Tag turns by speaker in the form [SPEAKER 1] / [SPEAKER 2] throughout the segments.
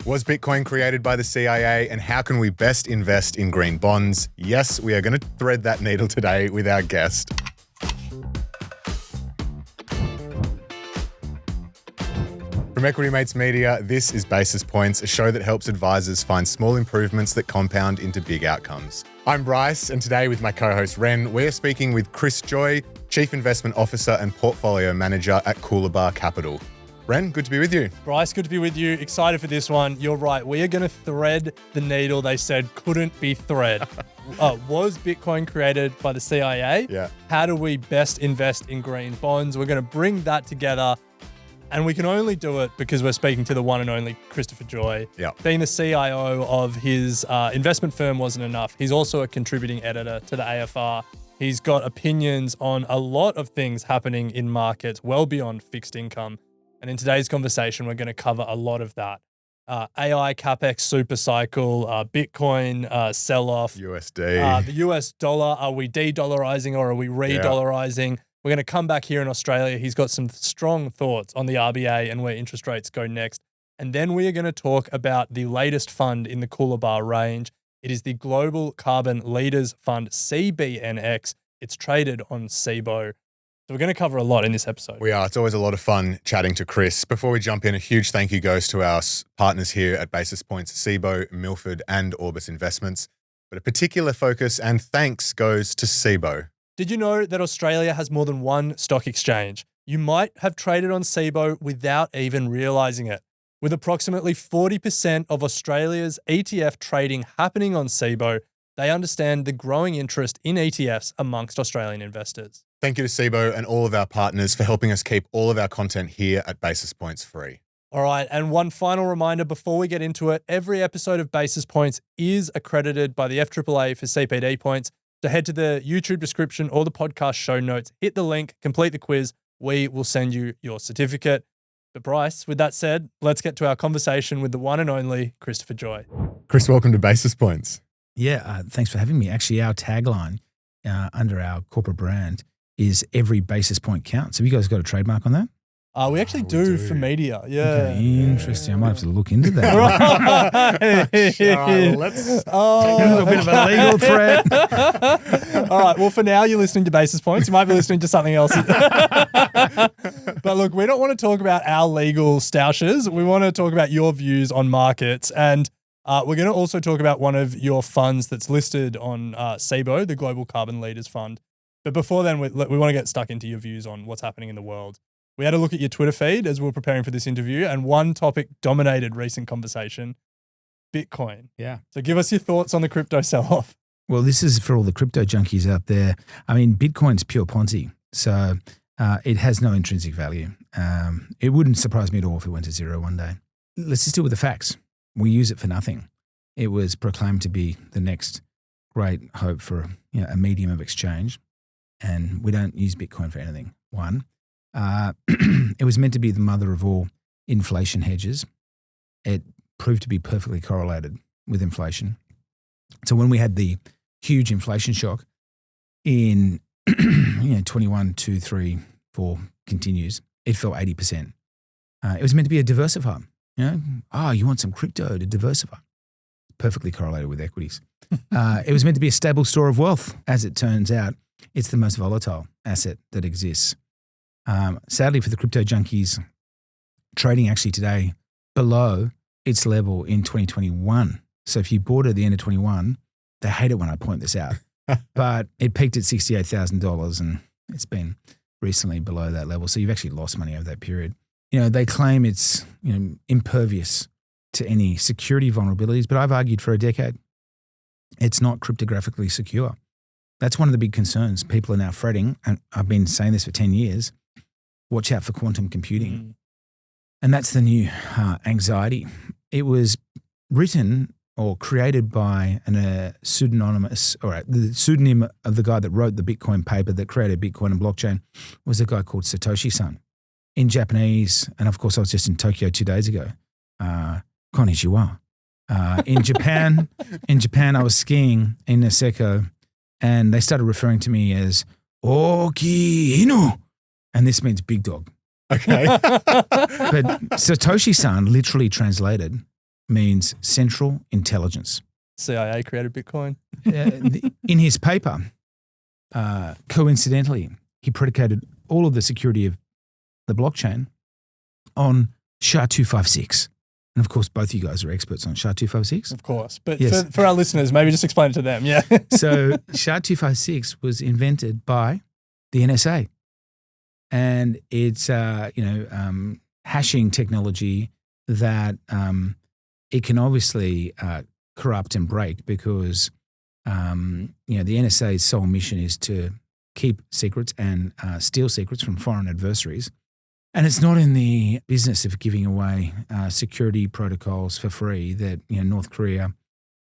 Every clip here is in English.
[SPEAKER 1] Was Bitcoin created by the CIA, and how can we best invest in green bonds? Yes, we are going to thread that needle today with our guest. From Equity Mates Media, this is Basis Points, a show that helps advisors find small improvements that compound into big outcomes. I'm Bryce, and today with my co-host Ren, we're speaking with Chris Joye, Chief Investment Officer and Portfolio Manager at Coolabah Capital. Ren, good to be with you.
[SPEAKER 2] Bryce, good to be with you. Excited for this one. You're right. We are going to thread the needle they said couldn't be thread. Was Bitcoin created by the CIA?
[SPEAKER 1] Yeah.
[SPEAKER 2] How do we best invest in green bonds? We're going to bring that together. And we can only do it because we're speaking to the one and only Christopher Joye.
[SPEAKER 1] Yeah.
[SPEAKER 2] Being the CIO of his investment firm wasn't enough. He's also a contributing editor to the AFR. He's got opinions on a lot of things happening in markets well beyond fixed income. And in today's conversation, we're going to cover a lot of that. AI, CapEx, Supercycle, Bitcoin sell-off.
[SPEAKER 1] USD.
[SPEAKER 2] The US dollar, are we de-dollarizing or are we re-dollarizing? Yeah. We're going to come back here in Australia. He's got some strong thoughts on the RBA and where interest rates go next. And then we are going to talk about the latest fund in the Coolabah range. It is the Global Carbon Leaders Fund, CBNX. It's traded on CBOE. So we're going to cover a lot in this episode.
[SPEAKER 1] We are. It's always a lot of fun chatting to Chris. Before we jump in, a huge thank you goes to our partners here at Basis Points, CIBO, Milford and Orbis Investments. But a particular focus and thanks goes to CIBO.
[SPEAKER 2] Did you know that Australia has more than one stock exchange? You might have traded on CIBO without even realizing it. With approximately 40% of Australia's ETF trading happening on CIBO, they understand the growing interest in ETFs amongst Australian investors.
[SPEAKER 1] Thank you to CIBO and all of our partners for helping us keep all of our content here at Basis Points free.
[SPEAKER 2] All right, and one final reminder before we get into it, every episode of Basis Points is accredited by the FAAA for CPD points. So head to the YouTube description or the podcast show notes, hit the link, complete the quiz. We will send you your certificate. But Bryce, with that said, let's get to our conversation with the one and only Christopher Joye.
[SPEAKER 1] Chris, welcome to Basis Points.
[SPEAKER 3] Yeah, thanks for having me. Actually, our tagline under our corporate brand is every basis point counts. Have you guys got a trademark on that?
[SPEAKER 2] We actually do for media. Yeah.
[SPEAKER 3] Okay, interesting. I might have to look into that.
[SPEAKER 1] Let's
[SPEAKER 3] take a little bit of a legal threat.
[SPEAKER 2] All right. Well, for now, you're listening to Basis Points. You might be listening to something else. But look, we don't want to talk about our legal stoushes. We want to talk about your views on markets. And we're going to also talk about one of your funds that's listed on CIBO, the Global Carbon Leaders Fund. But before then, we want to get stuck into your views on what's happening in the world. We had a look at your Twitter feed as we were preparing for this interview, and one topic dominated recent conversation: Bitcoin.
[SPEAKER 3] Yeah.
[SPEAKER 2] So give us your thoughts on the crypto sell-off.
[SPEAKER 3] Well, this is for all the crypto junkies out there. I mean, Bitcoin's pure Ponzi, so it has no intrinsic value. It wouldn't surprise me at all if it went to zero one day. Let's just deal with the facts. We use it for nothing. It was proclaimed to be the next great hope for a medium of exchange, and we don't use Bitcoin for anything. One. It was meant to be the mother of all inflation hedges. It proved to be perfectly correlated with inflation. So when we had the huge inflation shock in 21, 2, 3, 4 continues, it fell 80%. It was meant to be a diversifier. You want some crypto to diversify. Perfectly correlated with equities. It was meant to be a stable store of wealth. As it turns out, it's the most volatile asset that exists. Sadly for the crypto junkies, trading actually today below its level in 2021. So if you bought it at the end of 21, they hate it when I point this out. But it peaked at $68,000 and it's been recently below that level. So you've actually lost money over that period. They claim it's impervious to any security vulnerabilities, but I've argued for a decade it's not cryptographically secure. That's one of the big concerns. People are now fretting, and I've been saying this for 10 years, watch out for quantum computing. And that's the new anxiety. It was written or created by the pseudonym of the guy that wrote the Bitcoin paper that created Bitcoin and blockchain was a guy called Satoshi-san. In Japanese, and of course I was just in Tokyo 2 days ago, konnichiwa. In Japan, I was skiing in Niseko, and they started referring to me as Oki Inu, and this means big dog.
[SPEAKER 1] Okay.
[SPEAKER 3] But Satoshi-san literally translated means central intelligence.
[SPEAKER 2] CIA created Bitcoin.
[SPEAKER 3] In his paper, coincidentally, he predicated all of the security of the blockchain on SHA-256. And of course, both of you guys are experts on SHA-256.
[SPEAKER 2] Of course. But
[SPEAKER 3] Yes.
[SPEAKER 2] for our listeners, maybe just explain it to them. Yeah.
[SPEAKER 3] So SHA-256 was invented by the NSA. And it's, hashing technology that it can obviously corrupt and break because, the NSA's sole mission is to keep secrets and steal secrets from foreign adversaries. And it's not in the business of giving away security protocols for free that North Korea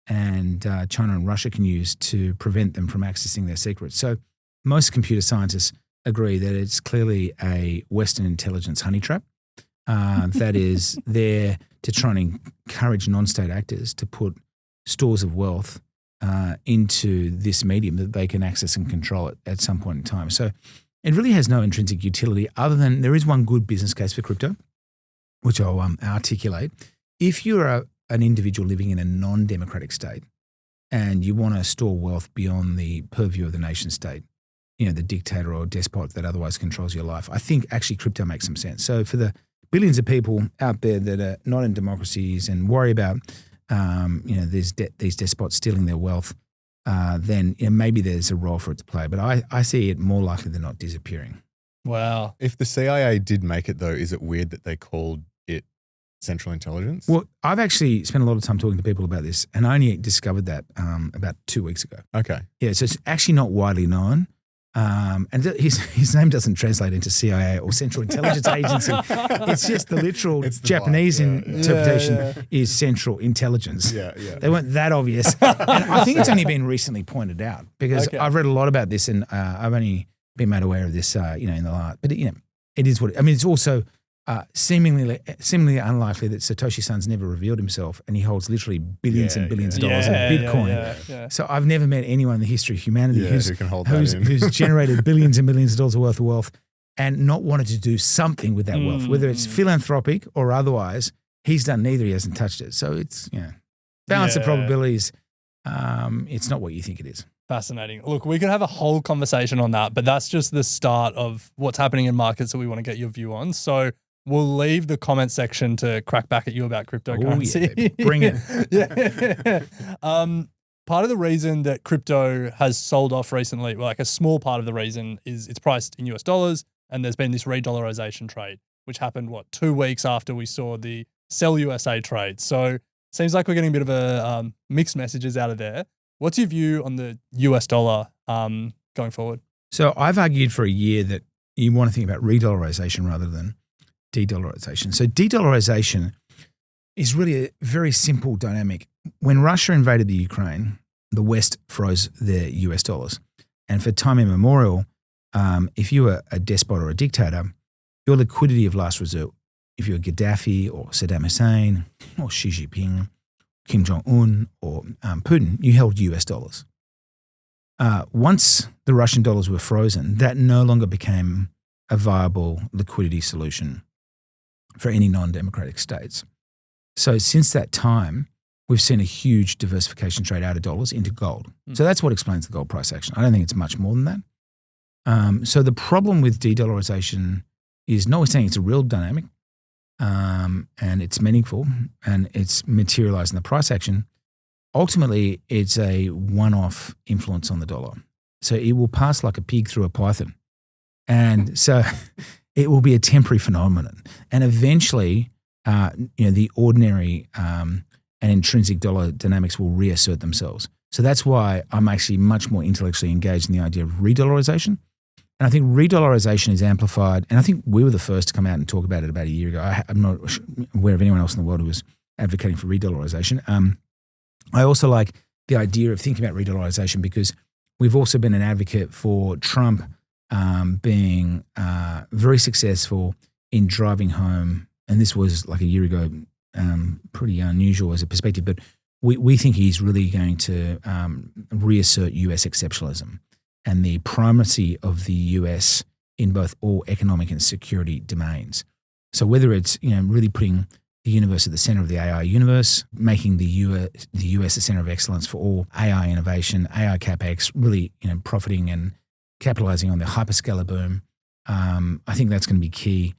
[SPEAKER 3] and China and Russia can use to prevent them from accessing their secrets. So most computer scientists agree that it's clearly a Western intelligence honey trap that is there to try and encourage non-state actors to put stores of wealth into this medium that they can access and control it at some point in time. So it really has no intrinsic utility other than there is one good business case for crypto, which I'll articulate. If you're an individual living in a non-democratic state and you want to store wealth beyond the purview of the nation state, the dictator or despot that otherwise controls your life, I think actually crypto makes some sense. So for the billions of people out there that are not in democracies and worry about these despots stealing their wealth, then maybe there's a role for it to play. But I see it more likely than not disappearing.
[SPEAKER 2] Wow.
[SPEAKER 1] If the CIA did make it, though, is it weird that they called it central intelligence?
[SPEAKER 3] Well, I've actually spent a lot of time talking to people about this, and I only discovered that about 2 weeks ago.
[SPEAKER 1] Okay.
[SPEAKER 3] Yeah, so it's actually not widely known. And his name doesn't translate into CIA or Central Intelligence Agency. It's just the literal Japanese interpretation is Central Intelligence.
[SPEAKER 1] Yeah.
[SPEAKER 3] They weren't that obvious. And I think it's only been recently pointed out because I've read a lot about this and I've only been made aware of this, in the last. But it is what it's also seemingly unlikely that Satoshi Son's never revealed himself, and he holds literally billions and billions of dollars in Bitcoin.
[SPEAKER 2] Yeah.
[SPEAKER 3] So I've never met anyone in the history of humanity
[SPEAKER 1] who can hold that in.
[SPEAKER 3] who's generated billions and billions of dollars worth of wealth and not wanted to do something with that wealth, whether it's philanthropic or otherwise. He's done neither. He hasn't touched it. So it's balance of probabilities. It's not what you think it is.
[SPEAKER 2] Fascinating. Look, we could have a whole conversation on that, but that's just the start of what's happening in markets that we want to get your view on. So we'll leave the comment section to crack back at you about cryptocurrency.
[SPEAKER 3] Oh, yeah. Bring it.
[SPEAKER 2] Part of the reason that crypto has sold off recently, like a small part of the reason, is it's priced in US dollars, and there's been this Re-Dollarization trade, which happened, 2 weeks after we saw the Sell USA trade. So seems like we're getting a bit of a mixed messages out of there. What's your view on the US dollar going forward?
[SPEAKER 3] So I've argued for a year that you want to think about re-dollarization rather than de-dollarization. So de-dollarization is really a very simple dynamic. When Russia invaded the Ukraine, the West froze their US dollars. And for time immemorial, if you were a despot or a dictator, your liquidity of last resort, if you're Gaddafi or Saddam Hussein or Xi Jinping, Kim Jong-un or Putin, you held US dollars. Once the Russian dollars were frozen, that no longer became a viable liquidity solution for any non-democratic states. So since that time, we've seen a huge diversification trade out of dollars into gold. So that's what explains the gold price action. I don't think it's much more than that. So the problem with de-dollarization is, notwithstanding it's a real dynamic and it's meaningful and it's materialized in the price action, ultimately it's a one-off influence on the dollar. So it will pass like a pig through a python. And so it will be a temporary phenomenon. And eventually, the ordinary and intrinsic dollar dynamics will reassert themselves. So that's why I'm actually much more intellectually engaged in the idea of re-dollarization. And I think re-dollarization is amplified. And I think we were the first to come out and talk about it about a year ago. I'm not aware of anyone else in the world who was advocating for re-dollarization. I also like the idea of thinking about re-dollarization because we've also been an advocate for Trump being very successful in driving home, and this was like a year ago, pretty unusual as a perspective, but we think he's really going to reassert US exceptionalism and the primacy of the US in both all economic and security domains. So whether it's really putting the universe at the center of the AI universe, making the US the center of excellence for all AI innovation, AI CapEx, really profiting and capitalizing on the hyperscaler boom. I think that's going to be key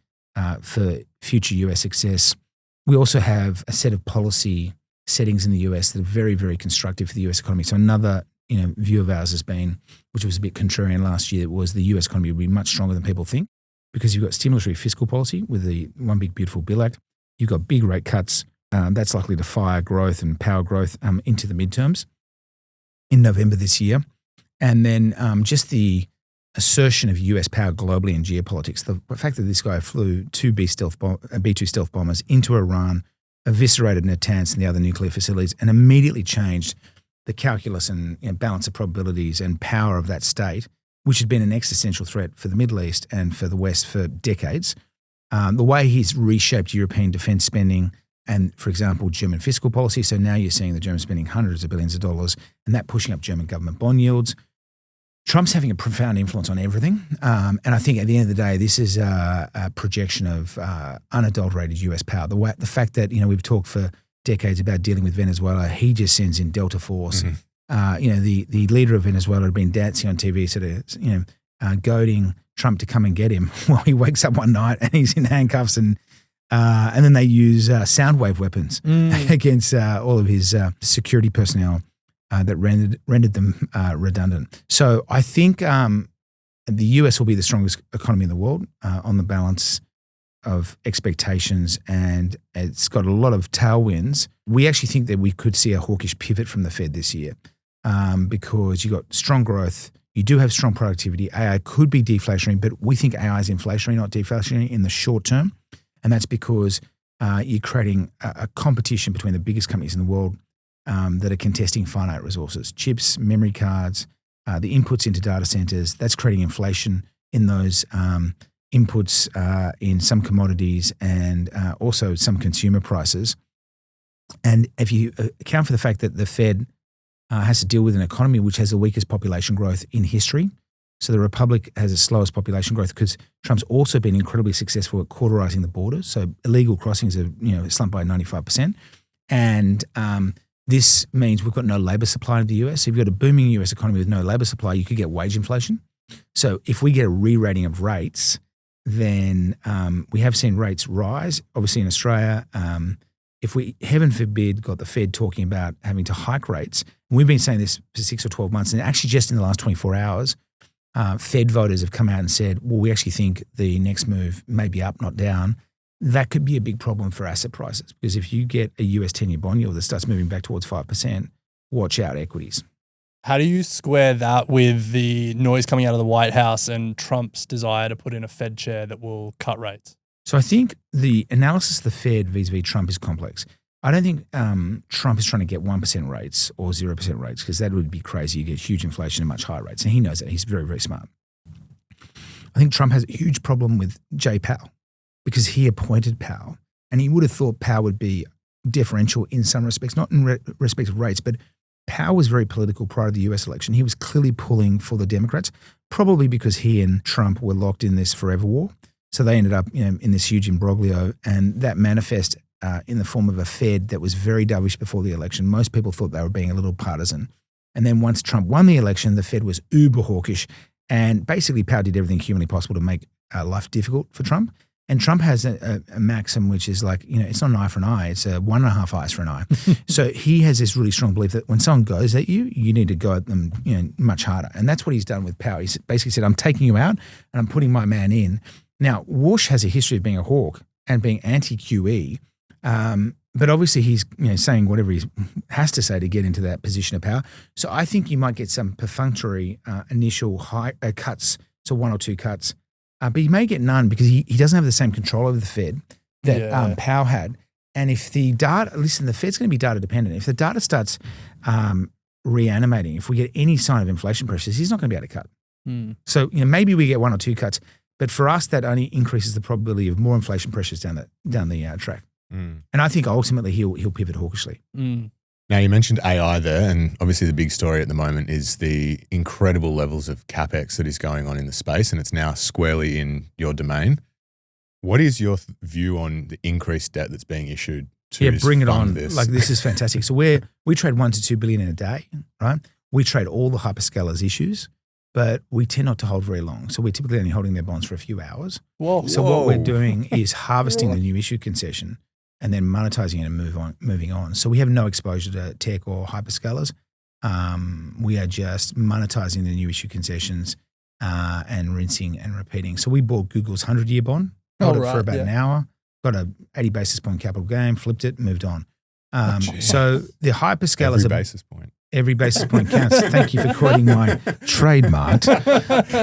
[SPEAKER 3] for future US success. We also have a set of policy settings in the US that are very, very constructive for the US economy. So another view of ours has been, which was a bit contrarian last year, was the US economy would be much stronger than people think because you've got stimulatory fiscal policy with the One Big Beautiful Bill Act. You've got big rate cuts. That's likely to fire growth and power growth into the midterms in November this year. And then just the assertion of US power globally in geopolitics, the fact that this guy flew two B-2 stealth bombers into Iran, eviscerated Natanz and the other nuclear facilities, and immediately changed the calculus and balance of probabilities and power of that state, which had been an existential threat for the Middle East and for the West for decades. The way he's reshaped European defense spending and, for example, German fiscal policy. So now you're seeing the Germans spending hundreds of billions of dollars and that pushing up German government bond yields. Trump's having a profound influence on everything. And I think at the end of the day, this is a projection of unadulterated US power. The fact that, we've talked for decades about dealing with Venezuela, he just sends in Delta Force. Mm-hmm. The leader of Venezuela had been dancing on TV, sort of, goading Trump to come and get him while he wakes up one night and he's in handcuffs and then they use sound wave weapons against all of his security personnel that rendered them redundant. So I think the US will be the strongest economy in the world on the balance of expectations, and it's got a lot of tailwinds. We actually think that we could see a hawkish pivot from the Fed this year because you've got strong growth. You do have strong productivity. AI could be deflationary, but we think AI is inflationary, not deflationary in the short term. And that's because you're creating a competition between the biggest companies in the world that are contesting finite resources, chips, memory cards, the inputs into data centers. That's creating inflation in those inputs in some commodities and also some consumer prices. And if you account for the fact that the Fed has to deal with an economy which has the weakest population growth in history, so the Republic has the slowest population growth because Trump's also been incredibly successful at cauterizing the borders. So illegal crossings have slumped by 95%. And this means we've got no labor supply in the US. So if you've got a booming US economy with no labor supply, you could get wage inflation. So if we get a re-rating of rates, then we have seen rates rise, obviously in Australia. If we, heaven forbid, got the Fed talking about having to hike rates, and we've been saying this for 6 or 12 months, and actually just in the last 24 hours, Fed voters have come out and said, well, we actually think the next move may be up, not down. That could be a big problem for asset prices because if you get a US 10-year bond yield that starts moving back towards 5%, watch out equities.
[SPEAKER 2] How do you square that with the noise coming out of the White House and Trump's desire to put in a Fed chair that will cut rates?
[SPEAKER 3] So I think the analysis of the Fed vis-a-vis Trump is complex. I don't think Trump is trying to get 1% rates or 0% rates because that would be crazy. You get huge inflation and much higher rates. And he knows that. He's very, very smart. I think Trump has a huge problem with Jay Powell because he appointed Powell. And he would have thought Powell would be differential in some respects, not in respect of rates, but Powell was very political prior to the US election. He was clearly pulling for the Democrats, probably because he and Trump were locked in this forever war. So they ended up in this huge imbroglio, and that manifest in the form of a Fed that was very dovish before the election. Most people thought they were being a little partisan. And then once Trump won the election, the Fed was uber hawkish, and basically Powell did everything humanly possible to make life difficult for Trump. And Trump has a maxim which is like, it's not an eye for an eye, it's 1.5 eyes for an eye. So he has this really strong belief that when someone goes at you, you need to go at them much harder. And that's what he's done with Powell. He basically said, I'm taking you out and I'm putting my man in. Now, Walsh has a history of being a hawk and being anti-QE, but obviously he's saying whatever he has to say to get into that position of power. So I think you might get some perfunctory initial high cuts, so 1 or 2 cuts, but he may get none because he doesn't have the same control over the Fed that Powell had. And if the data, listen, the Fed's going to be data dependent. If the data starts reanimating, if we get any sign of inflation pressures, he's not going to be able to cut. So maybe we get 1 or 2 cuts. But for us, that only increases the probability of more inflation pressures down the track. And I think ultimately he'll pivot hawkishly.
[SPEAKER 1] Now, you mentioned AI there, and obviously the big story at the moment is the incredible levels of CapEx that is going on in the space, and it's now squarely in your domain. What is your view on the increased debt that's being issued to
[SPEAKER 3] bring it
[SPEAKER 1] fund
[SPEAKER 3] on.
[SPEAKER 1] this?
[SPEAKER 3] Like, this is fantastic. So we trade 1 to 2 billion in a day, right? We trade all the hyperscalers issues, but we tend not to hold very long. So we're typically only holding their bonds for a few hours.
[SPEAKER 2] Whoa.
[SPEAKER 3] So what we're doing is harvesting the new issue concession and then monetizing it and moving on. So we have no exposure to tech or hyperscalers. We are just monetizing the new issue concessions and rinsing and repeating. So we bought Google's 100-year bond, held it for about an hour, got a 80 basis point capital gain, flipped it, moved on. So the hyperscalers
[SPEAKER 1] Every basis point.
[SPEAKER 3] Every basis point counts. Thank you for quoting my trademarked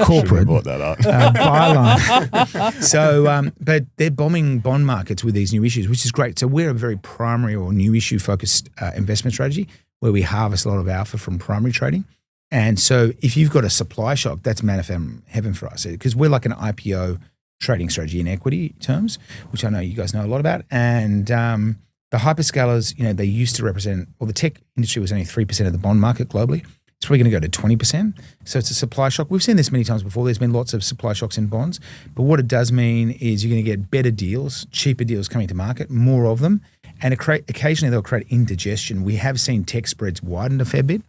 [SPEAKER 3] corporate
[SPEAKER 1] brought that up.
[SPEAKER 3] byline. So, but they're bombing bond markets with these new issues, which is great. So we're a very primary or new issue focused investment strategy where we harvest a lot of alpha from primary trading. And so if you've got a supply shock, that's manna from heaven for us because we're like an IPO trading strategy in equity terms, which I know you guys know a lot about. And the hyperscalers, they used to represent, well, the tech industry was only 3% of the bond market globally. It's probably going to go to 20%. So it's a supply shock. We've seen this many times before. There's been lots of supply shocks in bonds. But what it does mean is you're going to get better deals, cheaper deals coming to market, more of them. And occasionally they'll create indigestion. We have seen tech spreads widen a fair bit.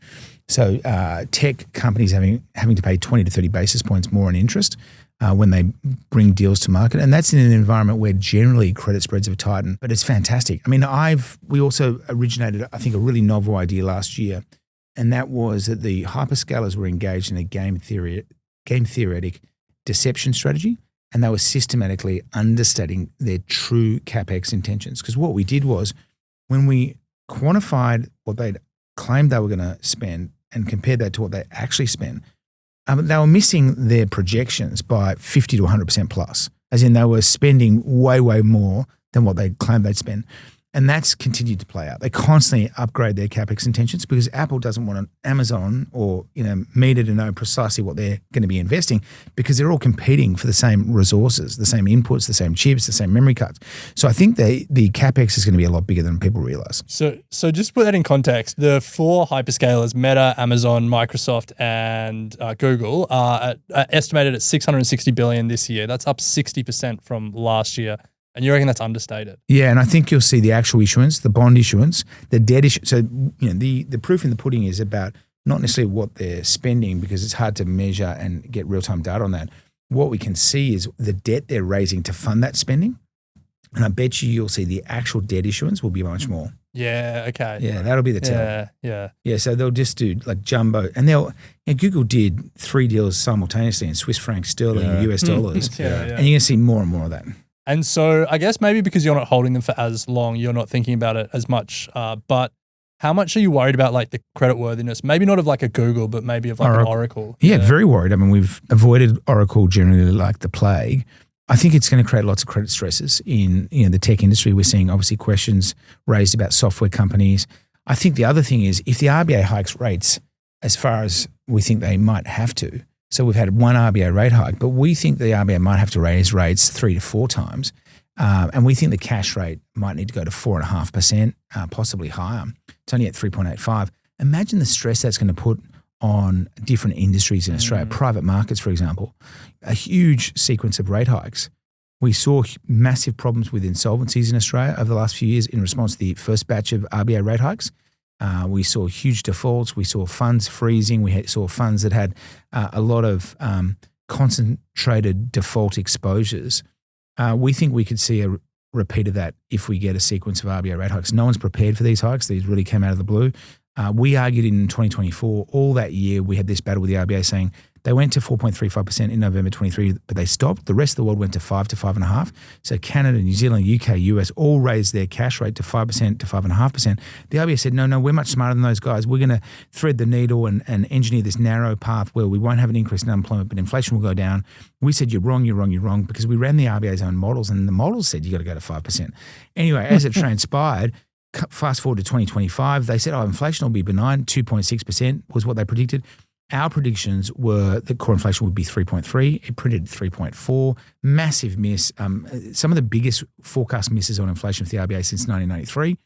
[SPEAKER 3] So tech companies having to pay 20 to 30 basis points more in interest when they bring deals to market. And that's in an environment where generally credit spreads have tightened, but it's fantastic. I mean, we also originated, I think, a really novel idea last year, and that was that the hyperscalers were engaged in a game theoretic deception strategy, and they were systematically understating their true CapEx intentions. Because what we did was when we quantified what they'd claimed they were going to spend and compared that to what they actually spent, they were missing their projections by 50 to 100% plus, as in they were spending way, way more than what they claimed they'd spend. And that's continued to play out. They constantly upgrade their CapEx intentions because Apple doesn't want an Amazon or Meta to know precisely what they're going to be investing because they're all competing for the same resources, the same inputs, the same chips, the same memory cards. So I think the CapEx is going to be a lot bigger than people realize.
[SPEAKER 2] So just put that in context. The 4 hyperscalers, Meta, Amazon, Microsoft, and Google, are estimated at $660 billion this year. That's up 60% from last year. And you reckon that's understated? Yeah,
[SPEAKER 3] and I think you'll see the actual issuance, the bond issuance, the debt issue. So, the proof in the pudding is about not necessarily what they're spending because it's hard to measure and get real-time data on that. What we can see is the debt they're raising to fund that spending. And I bet you'll see the actual debt issuance will be much more.
[SPEAKER 2] Yeah, okay.
[SPEAKER 3] Yeah, that'll be the tell.
[SPEAKER 2] Yeah,
[SPEAKER 3] so they'll just do like jumbo. And Google did 3 deals simultaneously in Swiss francs, sterling, US dollars. And you're going to see more and more of that.
[SPEAKER 2] And so I guess maybe because you're not holding them for as long, you're not thinking about it as much. But how much are you worried about like the credit worthiness? Maybe not of like a Google, but maybe of like an Oracle.
[SPEAKER 3] Yeah, very worried. I mean, we've avoided Oracle generally like the plague. I think it's going to create lots of credit stresses in the tech industry. We're seeing obviously questions raised about software companies. I think the other thing is if the RBA hikes rates as far as we think they might have to, so we've had one RBA rate hike, but we think the RBA might have to raise rates 3 to 4 times. And we think the cash rate might need to go to 4.5%, possibly higher. It's only at 3.85. Imagine the stress that's going to put on different industries in Australia, private markets, for example, a huge sequence of rate hikes. We saw massive problems with insolvencies in Australia over the last few years in response to the first batch of RBA rate hikes. We saw huge defaults. We saw funds freezing. We saw funds that had a lot of concentrated default exposures. We think we could see a repeat of that if we get a sequence of RBA rate hikes. No one's prepared for these hikes. These really came out of the blue. We argued in 2024, all that year, we had this battle with the RBA saying they went to 4.35% in November 23, but they stopped. The rest of the world went to 5 to 5.5. So Canada, New Zealand, UK, US all raised their cash rate to 5% to 5.5%. The RBA said, no, we're much smarter than those guys. We're going to thread the needle and engineer this narrow path where we won't have an increase in unemployment, but inflation will go down. We said, you're wrong, because we ran the RBA's own models and the models said you got to go to 5%. Anyway, as it transpired, fast forward to 2025, they said, inflation will be benign, 2.6% was what they predicted. Our predictions were that core inflation would be 3.3. It printed 3.4. Massive miss. Some of the biggest forecast misses on inflation for the RBA since 1993.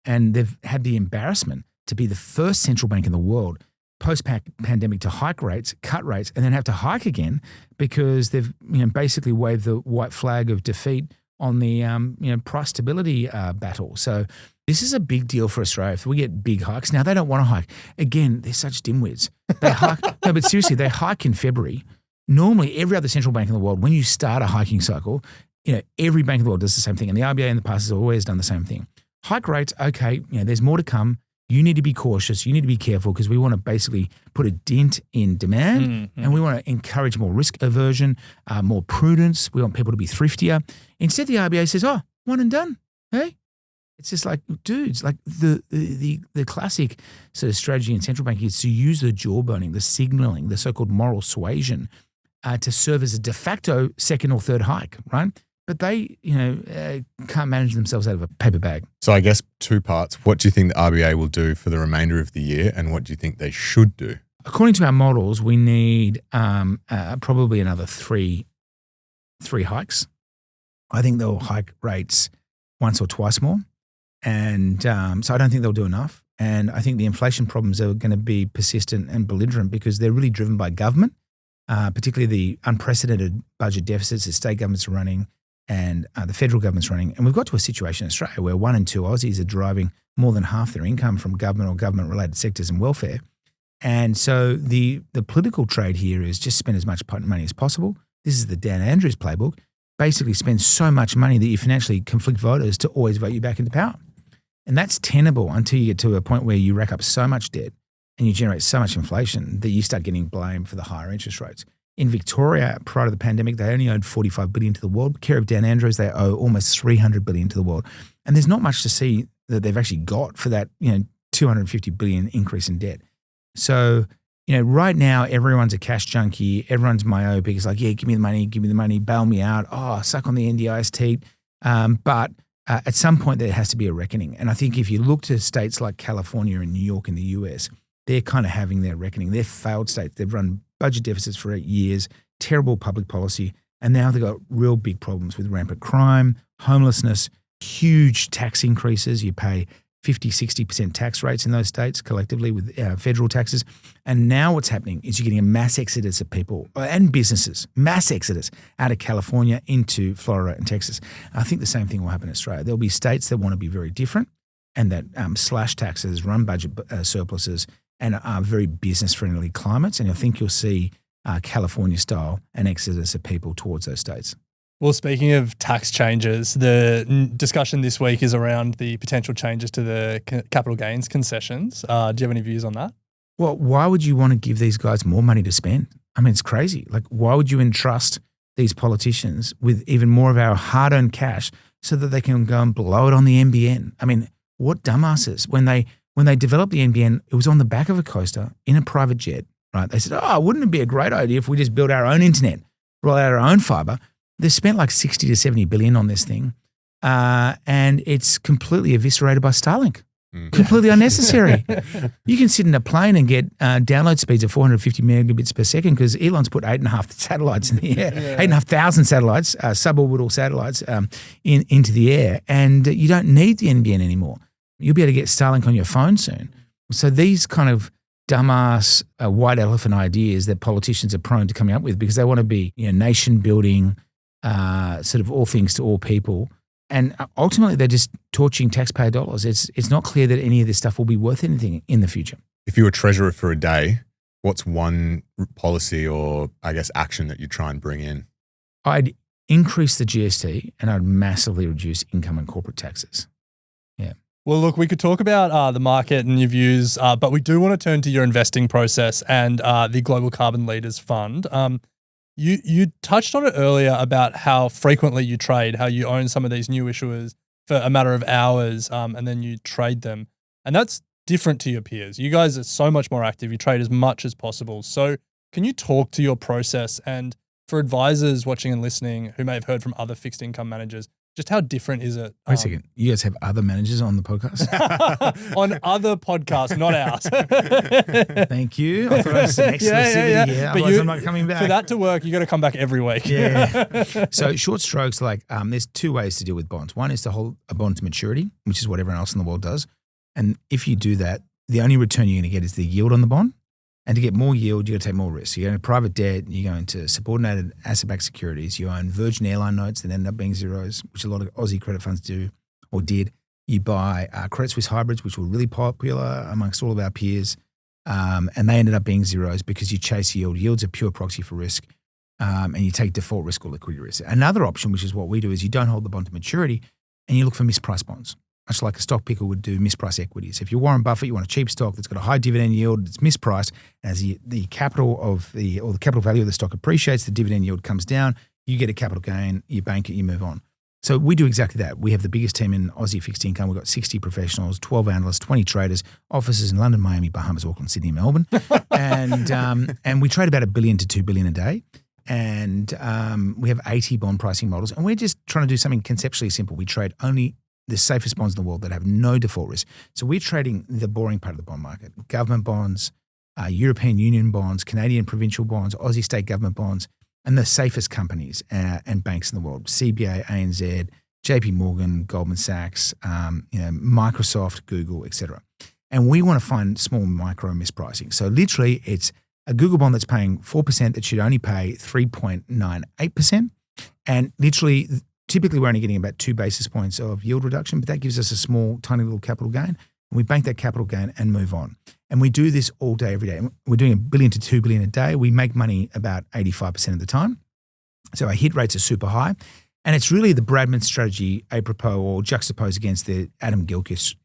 [SPEAKER 3] And they've had the embarrassment to be the first central bank in the world post-pandemic to hike rates, cut rates, and then have to hike again because they've basically waved the white flag of defeat on the price stability battle. So this is a big deal for Australia. If we get big hikes, now they don't want to hike. Again, they're such dimwits. They hike. No, but seriously, they hike in February. Normally, every other central bank in the world, when you start a hiking cycle, every bank in the world does the same thing, and the RBA in the past has always done the same thing. Hike rates, okay, there's more to come. You need to be cautious. You need to be careful because we want to basically put a dent in demand and we want to encourage more risk aversion, more prudence. We want people to be thriftier. Instead, the RBA says, one and done. Hey, it's just like, dudes, like the classic sort of strategy in central banking is to use the jawboning, the signaling, the so-called moral suasion to serve as a de facto second or third hike, right? But they, can't manage themselves out of a paper bag.
[SPEAKER 1] So I guess two parts. What do you think the RBA will do for the remainder of the year, and what do you think they should do?
[SPEAKER 3] According to our models, we need probably another three hikes. I think they'll hike rates once or twice more. And so I don't think they'll do enough. And I think the inflation problems are going to be persistent and belligerent because they're really driven by government, particularly the unprecedented budget deficits that state governments are running and the federal government's running. And we've got to a situation in Australia where 1 in 2 Aussies are deriving more than half their income from government or government-related sectors and welfare. And so the political trade here is just spend as much money as possible. This is the Dan Andrews playbook. Basically spend so much money that you financially conflict voters to always vote you back into power. And that's tenable until you get to a point where you rack up so much debt and you generate so much inflation that you start getting blamed for the higher interest rates. In Victoria, prior to the pandemic, they only owed $45 billion to the world. Care of Dan Andrews, they owe almost $300 billion to the world. And there's not much to see that they've actually got for that, $250 billion increase in debt. So, right now, everyone's a cash junkie. Everyone's myopic. It's like, yeah, give me the money, bail me out. Suck on the NDIS teat. But at some point, there has to be a reckoning. And I think if you look to states like California and New York in the US, they're kind of having their reckoning. They're failed states. They've run budget deficits for 8 years, terrible public policy, and now they've got real big problems with rampant crime, homelessness, huge tax increases. You pay 50, 60% tax rates in those states collectively with federal taxes. And now what's happening is you're getting a mass exodus of people and businesses, mass exodus out of California into Florida and Texas. And I think the same thing will happen in Australia. There'll be states that want to be very different and that slash taxes, run budget surpluses, and are very business-friendly climates. And I think you'll see California-style an exodus of people towards those states.
[SPEAKER 2] Well, speaking of tax changes, the discussion this week is around the potential changes to the capital gains concessions. Do you have any views on that?
[SPEAKER 3] Well, why would you want to give these guys more money to spend? I mean, it's crazy. Like, why would you entrust these politicians with even more of our hard-earned cash so that they can go and blow it on the NBN? I mean, what dumbasses. When they developed the NBN, it was on the back of a coaster in a private jet, right? They said, wouldn't it be a great idea if we just built our own internet, roll out our own fiber? They've spent like 60 to 70 billion on this thing, and it's completely eviscerated by Starlink. Completely unnecessary. You can sit in a plane and get download speeds of 450 megabits per second because Elon's put 8.5 satellites in the air, 8,500 satellites, suborbital satellites into the air, and you don't need the NBN anymore. You'll be able to get Starlink on your phone soon. So these kind of dumbass white elephant ideas that politicians are prone to coming up with because they want to be nation building, sort of all things to all people. And ultimately, they're just torching taxpayer dollars. It's not clear that any of this stuff will be worth anything in the future.
[SPEAKER 1] If you were treasurer for a day, what's one policy or, I guess, action that you try and bring in?
[SPEAKER 3] I'd increase the GST and I'd massively reduce income and corporate taxes. Yeah.
[SPEAKER 2] Well, look, we could talk about the market and your views, but we do want to turn to your investing process and the Global Carbon Leaders Fund. You touched on it earlier about how frequently you trade, how you own some of these new issuers for a matter of hours and then you trade them. And that's different to your peers. You guys are so much more active. You trade as much as possible. So can you talk to your process? And for advisors watching and listening who may have heard from other fixed income managers, just how different is it?
[SPEAKER 3] Wait a second. You guys have other managers on the podcast?
[SPEAKER 2] On other podcasts, not ours.
[SPEAKER 3] Thank you. I thought I was an exclusivity here. Otherwise, I'm not coming back.
[SPEAKER 2] For that to work, you got to come back every week.
[SPEAKER 3] Yeah. So short strokes, there's two ways to deal with bonds. One is to hold a bond to maturity, which is what everyone else in the world does. And if you do that, the only return you're going to get is the yield on the bond. And to get more yield, you got to take more risk. You go into private debt, you go into subordinated asset-backed securities, you own Virgin Airline notes that end up being zeros, which a lot of Aussie credit funds do or did. You buy Credit Suisse hybrids, which were really popular amongst all of our peers, and they ended up being zeros because you chase yield. Yield's a pure proxy for risk, and you take default risk or liquidity risk. Another option, which is what we do, is you don't hold the bond to maturity and you look for mispriced bonds, much like a stock picker would do mispriced equities. If you're Warren Buffett, you want a cheap stock that's got a high dividend yield, it's mispriced. As the capital the capital value of the stock appreciates, the dividend yield comes down, you get a capital gain, you bank it, you move on. So we do exactly that. We have the biggest team in Aussie fixed income. We've got 60 professionals, 12 analysts, 20 traders, offices in London, Miami, Bahamas, Auckland, Sydney, Melbourne. And we trade about $1 billion to $2 billion a day. And we have 80 bond pricing models. And we're just trying to do something conceptually simple. We trade only the safest bonds in the world that have no default risk. So we're trading the boring part of the bond market, government bonds, European Union bonds, Canadian provincial bonds, Aussie state government bonds, and the safest companies and banks in the world, CBA, ANZ, JP Morgan, Goldman Sachs, Microsoft, Google, etc. And we want to find small micro mispricing. So literally it's a Google bond that's paying 4% that should only pay 3.98%. And literally, typically we're only getting about 2 basis points of yield reduction, but that gives us a small, tiny little capital gain. And we bank that capital gain and move on. And we do this all day, every day. We're doing $1 billion to $2 billion a day. We make money about 85% of the time. So our hit rates are super high. And it's really the Bradman strategy apropos or juxtaposed against the Adam Gilchrist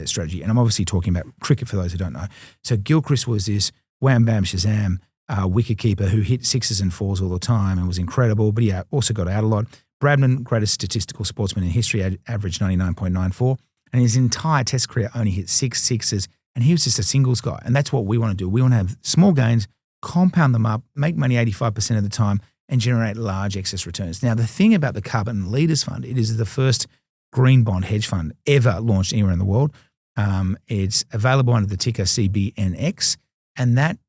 [SPEAKER 3] strategy. And I'm obviously talking about cricket for those who don't know. So Gilchrist was this wham, bam, shazam wicketkeeper who hit 6s and 4s all the time and was incredible, but he also got out a lot. Bradman, greatest statistical sportsman in history, averaged 99.94. And his entire test career only hit 6 sixes. And he was just a singles guy. And that's what we want to do. We want to have small gains, compound them up, make money 85% of the time, and generate large excess returns. Now, the thing about the Carbon Leaders Fund, it is the first green bond hedge fund ever launched anywhere in the world. It's available under the ticker CBNX. And that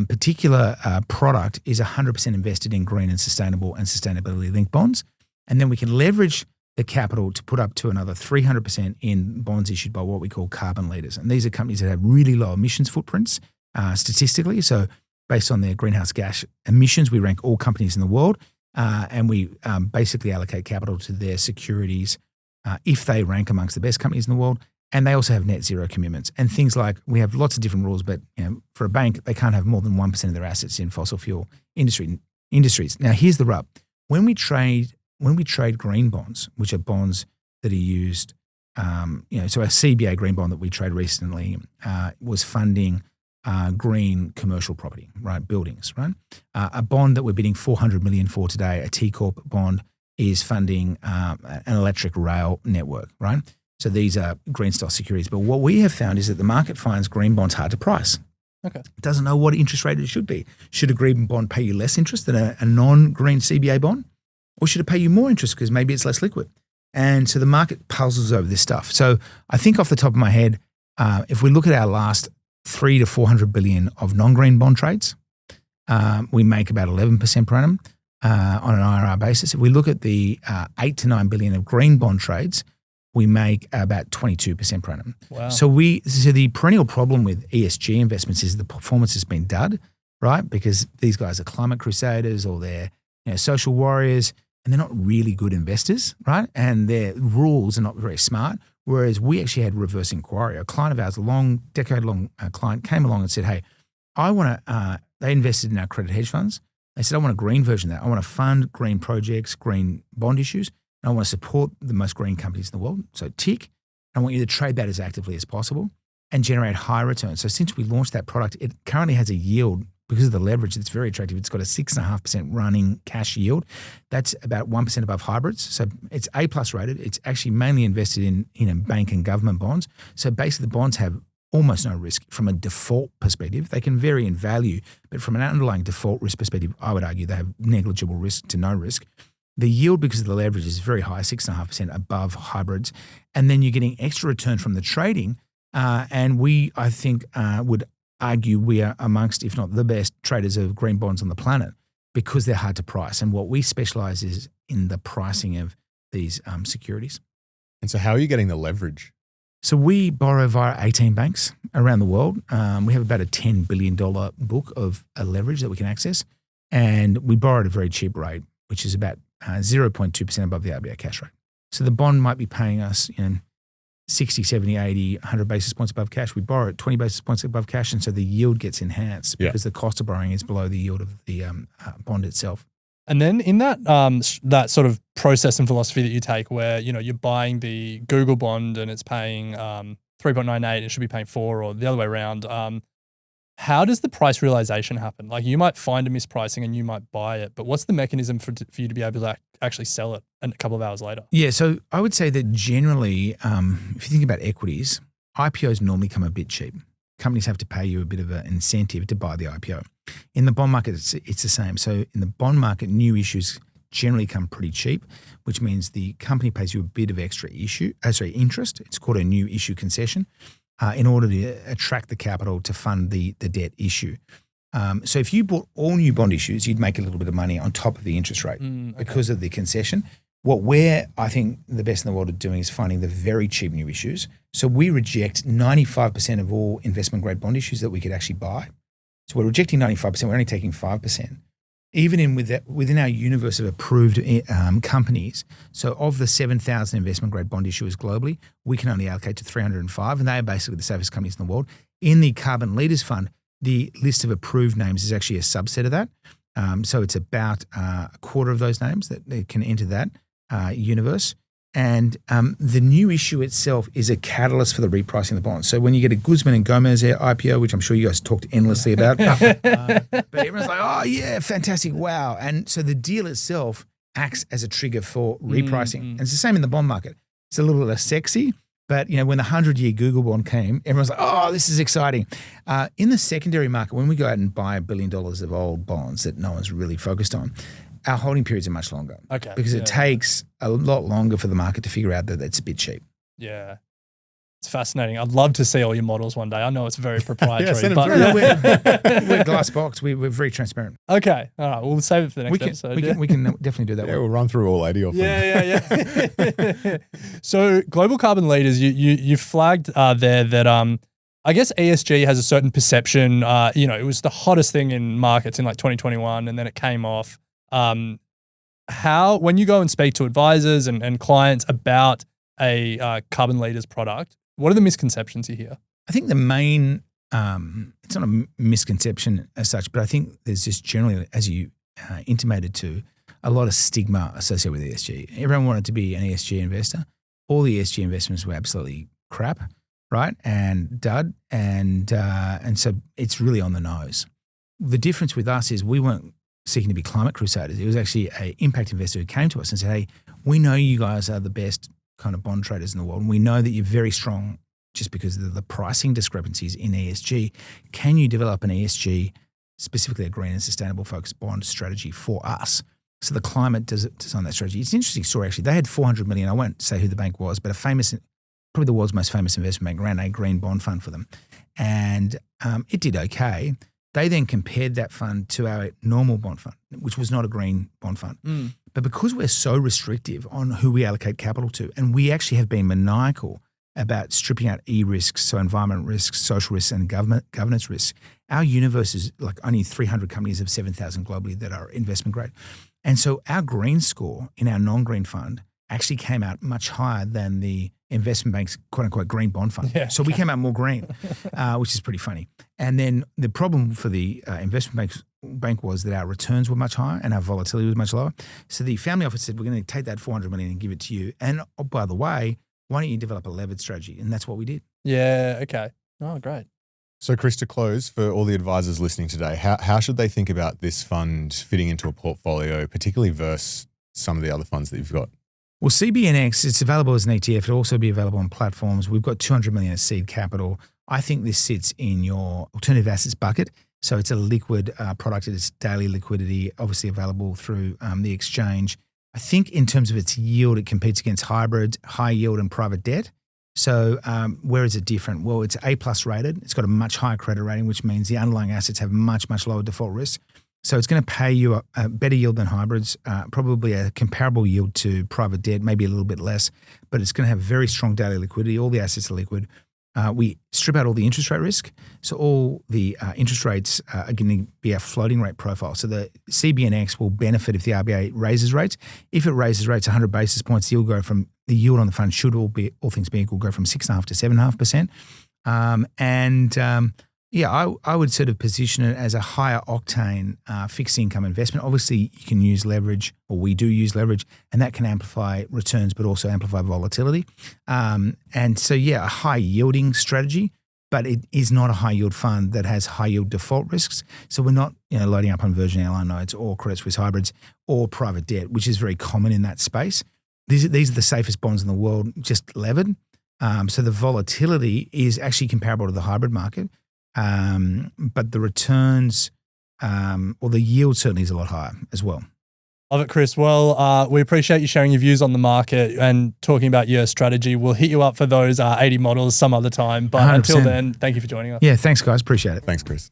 [SPEAKER 3] particular product is 100% invested in green and sustainable and sustainability-linked bonds. And then we can leverage the capital to put up to another 300% in bonds issued by what we call carbon leaders. And these are companies that have really low emissions footprints statistically. So based on their greenhouse gas emissions, we rank all companies in the world and we basically allocate capital to their securities if they rank amongst the best companies in the world. And they also have net zero commitments and things like we have lots of different rules, but for a bank, they can't have more than 1% of their assets in fossil fuel industries. Now, here's the rub. When we trade green bonds, which are bonds that are used, so a CBA green bond that we trade recently was funding green commercial property, right? Buildings, right? A bond that we're bidding $400 million for today, a T Corp bond, is funding an electric rail network, right? So these are green style securities. But what we have found is that the market finds green bonds hard to price.
[SPEAKER 2] Okay.
[SPEAKER 3] It doesn't know what interest rate it should be. Should a green bond pay you less interest than a non-green CBA bond? Or should it pay you more interest because maybe it's less liquid? And so the market puzzles over this stuff. So I think off the top of my head, if we look at our last 300 to 400 billion of non-green bond trades, we make about 11% per annum on an IRR basis. If we look at the 8 to 9 billion of green bond trades, we make about 22% per annum.
[SPEAKER 2] Wow.
[SPEAKER 3] So the perennial problem with ESG investments is the performance has been dud, right? Because these guys are climate crusaders or they're social warriors and they're not really good investors, right? And their rules are not very smart. Whereas we actually had reverse inquiry. A client of ours, a decade-long client, came along and said, hey, they invested in our credit hedge funds. They said, I want a green version of that. I want to fund green projects, green bond issues, and I want to support the most green companies in the world. So tick. I want you to trade that as actively as possible and generate high returns. So since we launched that product, it currently has a yield because of the leverage. It's very attractive. It's got a 6.5% running cash yield. That's about 1% above hybrids. So it's A+ rated. It's actually mainly invested in bank and government bonds. So basically the bonds have almost no risk from a default perspective. They can vary in value, but from an underlying default risk perspective, I would argue they have negligible risk to no risk. The yield, because of the leverage, is very high, 6.5% above hybrids. And then you're getting extra return from the trading. And we, I think, would argue we are amongst, if not the best, traders of green bonds on the planet because they're hard to price. And what we specialize is in the pricing of these securities.
[SPEAKER 1] And so how are you getting the leverage?
[SPEAKER 3] So we borrow via 18 banks around the world. We have about a $10 billion book of leverage that we can access. And we borrow at a very cheap rate, which is about 0.2% above the RBA cash rate. So the bond might be paying us 60, 70, 80, 100 basis points above cash. We borrow at 20 basis points above cash. And so the yield gets enhanced because the cost of borrowing is below the yield of the bond itself.
[SPEAKER 2] And then in that that sort of process and philosophy that you take where, you're buying the Google bond and it's paying 3.98, it should be paying 4 or the other way around. How does the price realization happen? Like you might find a mispricing and you might buy it, but what's the mechanism for you to be able to actually sell it a couple of hours later? Yeah,
[SPEAKER 3] so I would say that generally, if you think about equities, IPOs normally come a bit cheap. Companies have to pay you a bit of an incentive to buy the IPO. In the bond market, it's the same. So in the bond market, new issues generally come pretty cheap, which means the company pays you a bit of extra interest. It's called a new issue concession. In order to attract the capital to fund the debt issue. So if you bought all new bond issues, you'd make a little bit of money on top of the interest rate because of the concession. What we're, I think, the best in the world at doing is finding the very cheap new issues. So we reject 95% of all investment-grade bond issues that we could actually buy. So we're rejecting 95%. We're only taking 5%. Even within our universe of approved companies, so of the 7,000 investment-grade bond issuers globally, we can only allocate to 305, and they are basically the safest companies in the world. In the Carbon Leaders Fund, the list of approved names is actually a subset of that. So it's about a quarter of those names that can enter that universe. And the new issue itself is a catalyst for the repricing of the bonds. So when you get a Guzman and Gomez IPO, which I'm sure you guys talked endlessly about, but everyone's like, oh yeah, fantastic, wow. And so the deal itself acts as a trigger for repricing. And it's the same in the bond market. It's a little less sexy, but when the 100-year Google bond came, everyone's like, oh, this is exciting. In the secondary market, when we go out and buy $1 billion of old bonds that no one's really focused on, our holding periods are much longer. Okay. Because it takes a lot longer for the market to figure out that it's a bit cheap.
[SPEAKER 2] Yeah. It's fascinating. I'd love to see all your models one day. I know it's very proprietary.
[SPEAKER 3] We're glass box. We're very transparent.
[SPEAKER 2] Okay. All right. We'll save it for the next episode.
[SPEAKER 3] We can definitely do that.
[SPEAKER 1] We'll run through all 80 of them.
[SPEAKER 2] Yeah. So global carbon leaders, you flagged there that I guess ESG has a certain perception. It was the hottest thing in markets in like 2021 and then it came off. When you go and speak to advisors and clients about a carbon leaders product, what are the misconceptions you hear?
[SPEAKER 3] I think the main, it's not a misconception as such, but I think there's just generally, as you intimated to, a lot of stigma associated with ESG. Everyone wanted to be an ESG investor. All the ESG investments were absolutely crap, right? And dud. And so it's really on the nose. The difference with us is we weren't seeking to be climate crusaders. It was actually an impact investor who came to us and said, hey, we know you guys are the best kind of bond traders in the world. And we know that you're very strong just because of the pricing discrepancies in ESG. Can you develop an ESG, specifically a green and sustainable focused bond strategy for us? So the climate design that strategy. It's an interesting story, actually. They had $400 million. I won't say who the bank was, but probably the world's most famous investment bank ran a green bond fund for them. And it did okay. They then compared that fund to our normal bond fund, which was not a green bond fund. But because we're so restrictive on who we allocate capital to, and we actually have been maniacal about stripping out E-risks, so environment risks, social risks, and governance risks, our universe is like only 300 companies of 7,000 globally that are investment grade. And so our green score in our non-green fund actually came out much higher than the investment bank's quote-unquote green bond fund. Yeah. So we came out more green, which is pretty funny. And then the problem for the investment bank was that our returns were much higher and our volatility was much lower. So the family office said, we're going to take that $400 million and give it to you. And oh, by the way, why don't you develop a levered strategy? And that's what we did.
[SPEAKER 2] Yeah, okay. Oh, great.
[SPEAKER 1] So Chris, to close, for all the advisors listening today, how should they think about this fund fitting into a portfolio, particularly versus some of the other funds that you've got?
[SPEAKER 3] Well, CBNX, it's available as an ETF. It'll also be available on platforms. We've got $200 million as seed capital. I think this sits in your alternative assets bucket. So it's a liquid product. It's daily liquidity, obviously available through the exchange. I think in terms of its yield, it competes against hybrid, high yield and private debt. So where is it different? Well, it's A+ rated. It's got a much higher credit rating, which means the underlying assets have much, much lower default risk. So it's going to pay you a better yield than hybrids, probably a comparable yield to private debt, maybe a little bit less, but it's going to have very strong daily liquidity. All the assets are liquid. We strip out all the interest rate risk. So all the interest rates are going to be a floating rate profile. So the CBNX will benefit if the RBA raises rates. If it raises rates 100 basis points, the yield on the fund should all things being equal, go from 6.5% to 7.5%. I would sort of position it as a higher octane fixed income investment. Obviously, you can use leverage, or we do use leverage, and that can amplify returns, but also amplify volatility. A high yielding strategy, but it is not a high yield fund that has high yield default risks. So we're not loading up on Virgin Airline notes or Credit Suisse hybrids or private debt, which is very common in that space. These are the safest bonds in the world, just levered. So the volatility is actually comparable to the hybrid market. But the returns or the yield certainly is a lot higher as well.
[SPEAKER 2] Love it, Chris. Well, we appreciate you sharing your views on the market and talking about your strategy. We'll hit you up for those 80 models some other time. But
[SPEAKER 3] 100%.
[SPEAKER 2] Until then, thank you for joining us.
[SPEAKER 3] Yeah, thanks, guys. Appreciate it.
[SPEAKER 1] Thanks, Chris.